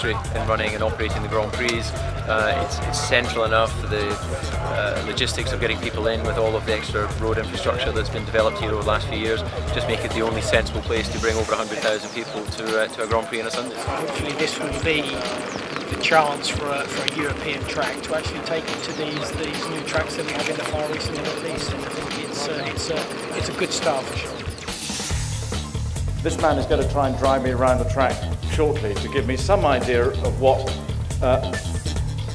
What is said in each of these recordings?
history in running and operating the Grand Prix. It's central enough for the logistics of getting people in with all of the extra road infrastructure that's been developed here over the last few years. Just make it the only sensible place to bring over 100,000 people to a Grand Prix on a Sunday. Hopefully this will be the chance for a European track to actually take it to these new tracks that we have in the Far East and the North East. And I think it's a good start for sure. This man is going to try and drive me around the track shortly to give me some idea of what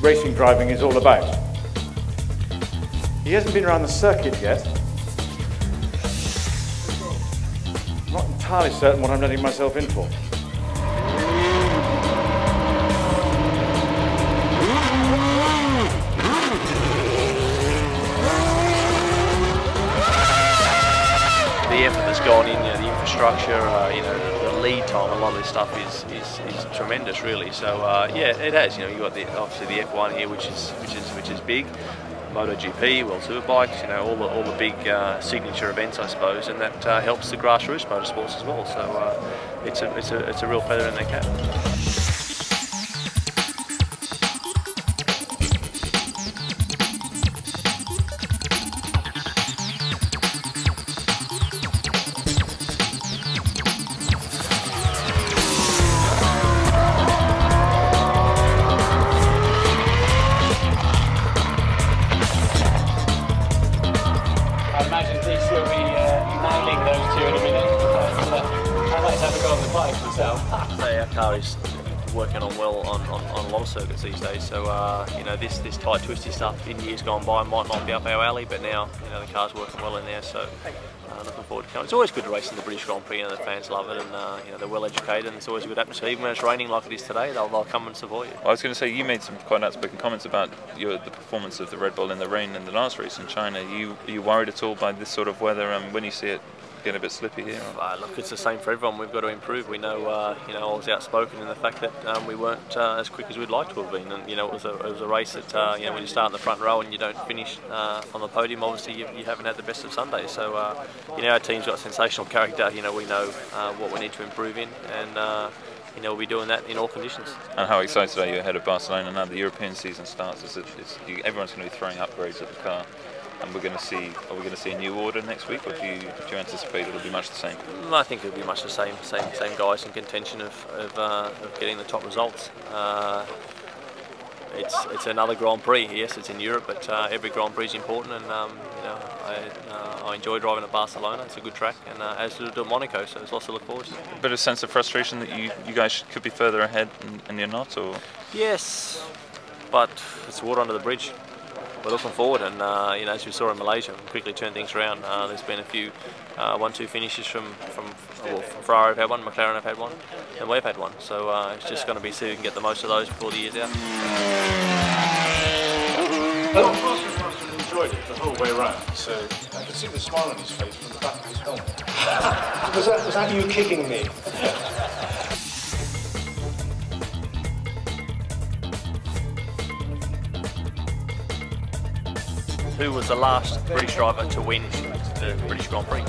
racing driving is all about. He hasn't been around the circuit yet. I'm not entirely certain what I'm letting myself in for. The effort that's gone in, the infrastructure, the lead time, a lot of this stuff is tremendous, really. So yeah, it has. You've got obviously the F1 here, which is big. MotoGP, World Superbikes, all the big signature events, I suppose, and that helps the grassroots motorsports as well. So it's a real feather in their cap. Our car is working on well on a lot of circuits these days, so this tight twisty stuff in years gone by might not be up our alley, but now the car's working well in there, so looking forward to coming. It's always good to race in the British Grand Prix, and the fans love it, and they're well educated, and it's always a good atmosphere. Even when it's raining like it is today, they'll come and support you. Well, I was going to say, you made some quite outspoken comments about the performance of the Red Bull in the rain in the last race in China. Are you worried at all by this sort of weather when you see it getting a bit slippy here? Look, it's the same for everyone. We've got to improve. We know, I was outspoken in the fact that we weren't as quick as we'd like to have been, and it was a race that when you start in the front row and you don't finish on the podium, obviously you haven't had the best of Sundays. So our team's got sensational character. We know what we need to improve in, and we'll be doing that in all conditions. And how excited are you ahead of Barcelona now? The European season starts. Everyone's going to be throwing upgrades at the car. And are we going to see a new order next week, or do you anticipate it'll be much the same? I think it'll be much the same guys in contention of getting the top results. It's another Grand Prix. Yes, it's in Europe, but every Grand Prix is important, and I enjoy driving at Barcelona. It's a good track, and as do at Monaco, so there's lots to look forward to. A bit of sense of frustration that you guys could be further ahead and you're not, or? Yes, but it's water under the bridge. We're looking forward, and as we saw in Malaysia, we quickly turn things around. There's been a few 1-2 finishes from Ferrari have had one, McLaren have had one, and we've had one. So it's just going to be see if we can get the most of those before the year's out. Well, Martin must have enjoyed it the whole way around, so I could see the smile on his face from the back of his helmet. Was that you kicking me? Who was the last British driver to win the British Grand Prix?